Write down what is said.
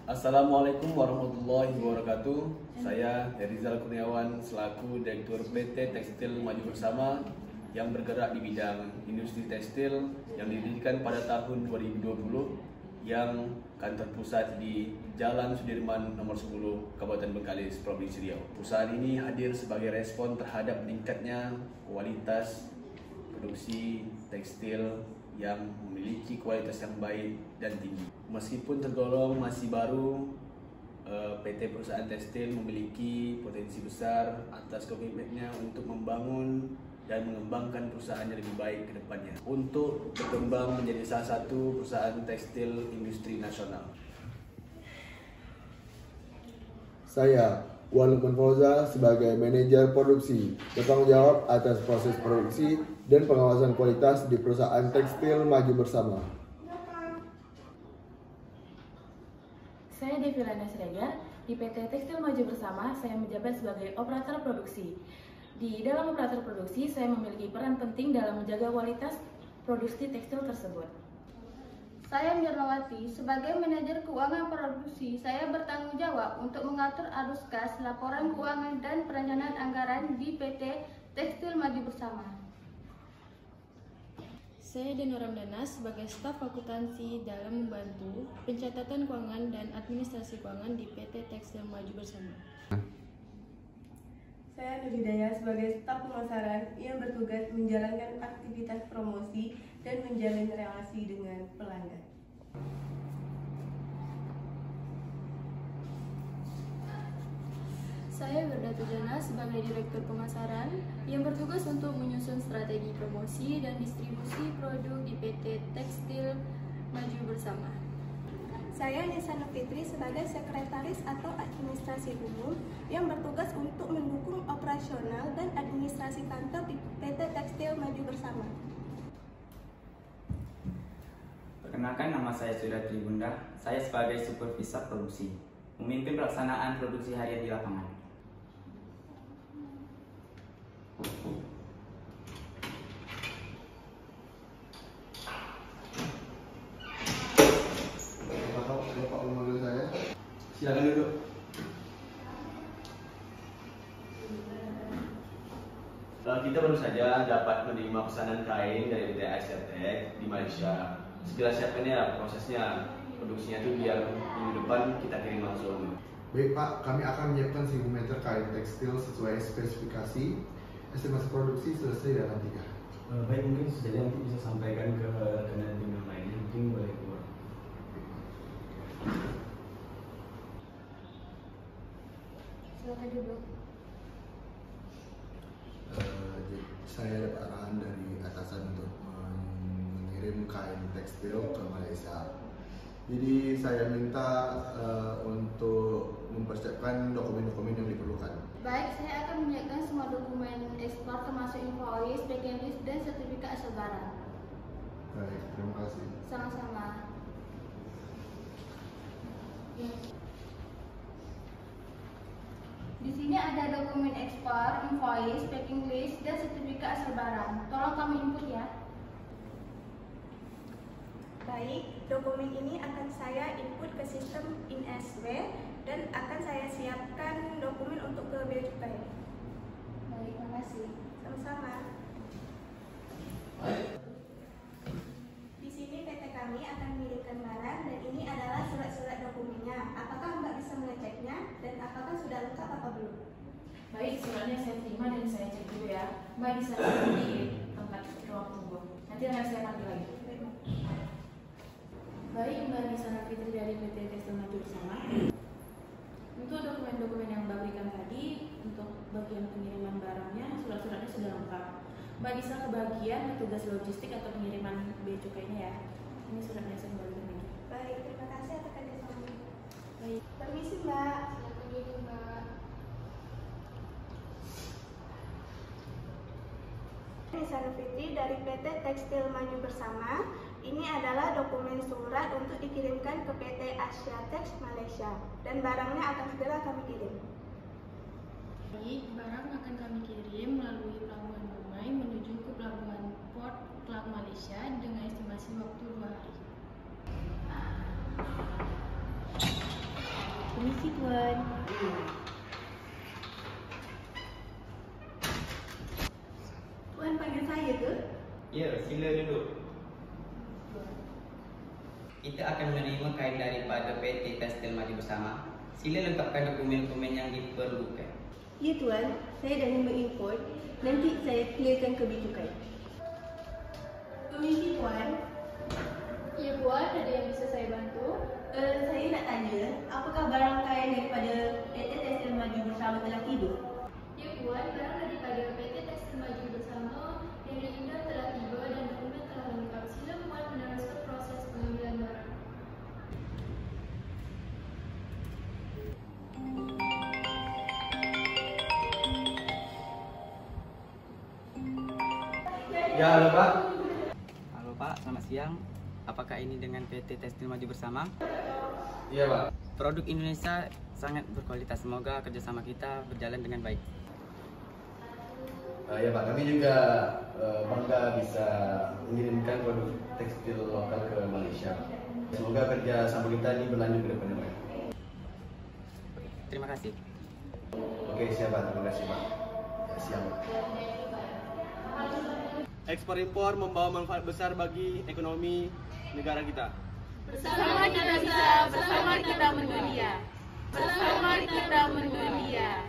Assalamualaikum warahmatullahi wabarakatuh. Saya Rizal Kurniawan selaku Direktur PT Tekstil Maju Bersama yang bergerak di bidang industri tekstil yang didirikan pada tahun 2020 yang kantor pusat di Jalan Sudirman nomor 10 Kabupaten Bengkalis, Provinsi Riau. Perusahaan ini hadir sebagai respon terhadap meningkatnya kualitas produksi tekstil yang memiliki kualitas yang baik dan tinggi. Meskipun tergolong masih baru, PT Perusahaan Tekstil memiliki potensi besar atas komitmennya untuk membangun dan mengembangkan perusahaan yang lebih baik ke depannya untuk berkembang menjadi salah satu perusahaan tekstil industri nasional. Saya, Wan Lukman Fauza, sebagai manajer produksi, bertanggung jawab atas proses produksi dan pengawasan kualitas di perusahaan Tekstil Maju Bersama. Saya Devilana Siregar, di PT Tekstil Maju Bersama, saya menjabat sebagai operator produksi. Di dalam operator produksi, saya memiliki peran penting dalam menjaga kualitas produksi tekstil tersebut. Saya Mirnawati, sebagai manajer keuangan produksi, saya bertanggung jawab untuk mengatur arus kas, laporan keuangan, dan perencanaan anggaran di PT Tekstil Maju Bersama. Saya Deno Ramdana sebagai staf akuntansi dalam membantu pencatatan keuangan dan administrasi keuangan di PT Tekstil Maju Bersama. Saya Nurhidayah sebagai staf pemasaran yang bertugas menjalankan aktivitas promosi dan menjalin relasi dengan pelanggan. Saya Gerda Tujana sebagai Direktur Pemasaran yang bertugas untuk menyusun strategi promosi dan distribusi produk di PT Tekstil Maju Bersama. Saya Nisana Fitri sebagai sekretaris atau administrasi umum yang bertugas untuk mendukung operasional dan administrasi kantor di PT Tekstil Maju Bersama. Perkenalkan, nama saya Sudah Tribunda. Saya sebagai supervisor produksi, memimpin pelaksanaan produksi harian di lapangan. Bapak memanggil saya. Silakan duduk. Kita baru saja dapat menerima pesanan kain dari PT Asiatek di Malaysia. Segera siapkan ya prosesnya, produksinya itu biar minggu depan kita kirim langsung. Baik Pak, kami akan menyiapkan 1000 meter kain tekstil sesuai spesifikasi. Estimasi produksi selesai dalam 3. Baik, mungkin saja nanti bisa sampaikan ke rekan tim yang lainnya, mungkin boleh keluar. Silakan duduk. Saya dapat arahan dari atasan untuk mengirim kain tekstil ke Malaysia. Jadi saya minta untuk mempersiapkan dokumen-dokumen yang diperlukan. Baik, saya akan menyiapkan semua dokumen ekspor termasuk invoice, packing list, dan sertifikat asal barang. Baik, terima kasih. Sama-sama. Di sini ada dokumen ekspor, invoice, packing list, dan sertifikat asal barang. Tolong kami input ya. Baik, dokumen ini akan saya input ke sistem InSW dan akan saya siapkan dokumen untuk ke bea cukai. Baik, terima kasih. Sama-sama. Di sini PT kami akan mengirimkan barang dan ini adalah surat-surat dokumennya. Apakah Mbak bisa mengeceknya dan apakah sudah lengkap apa belum? Baik, suratnya saya terima dan saya cek dulu ya. Mbak bisa di tempat ruang tunggu. Nanti akan saya panggil lagi. Baik, Mbak Nisana Fitri dari PT Tekstil Maju Bersama. Untuk dokumen-dokumen yang Mbak berikan tadi, untuk bagian pengiriman barangnya, surat-suratnya sudah lengkap. Mbak bisa ke bagian tugas logistik atau pengiriman bea cukainya ya. Ini suratnya saya kembalikan lagi. Baik, terima kasih atas kerjasamanya. Baik. Permisi Mbak. Silakan duduk, Mbak. Nisana Fitri dari PT Tekstil Maju Bersama. Ini adalah dokumen surat untuk dikirimkan ke PT Asiatek Malaysia dan barangnya akan segera kami kirim. Baik, barang akan kami kirim melalui Pelabuhan Dumai menuju ke Pelabuhan Port Klang Malaysia dengan estimasi waktu 2 hari. Tuan. Tuan panggil saya ke? Ya, sila duduk. Kita akan menerima kain daripada PT Tekstil Maju Bersama. Sila lengkapkan dokumen-dokumen yang diperlukan. Ya Tuan, saya dah mengimport. Nanti saya clearkan ke Bea Cukai. Permisi Tuan. Ya Puan, ada yang bisa saya bantu? Saya nak tanya, apakah barang kain daripada PT Tekstil Maju Bersama telah tiba? Ya Puan, barang daripada PT Tekstil Maju Bersama yang diindah telah tiba dan dokumen telah lengkap. Sila Puan meneruskan proses pengambilan barang. Ya, halo Pak. Halo Pak, selamat siang. Apakah ini dengan PT Tekstil Maju Bersama? Iya Pak. Produk Indonesia sangat berkualitas. Semoga kerjasama kita berjalan dengan baik. Ya Pak, kami juga bangga bisa mengirimkan produk tekstil lokal ke Malaysia. Semoga kerja sama kita ini berlanjut ke depan Pak. Terima kasih. Oke, siap Pak. Terima kasih Pak. Ya, siap Pak. Ekspor impor membawa manfaat besar bagi ekonomi negara kita. Bersama kita bisa, bersama kita mendunia. Bersama kita mendunia.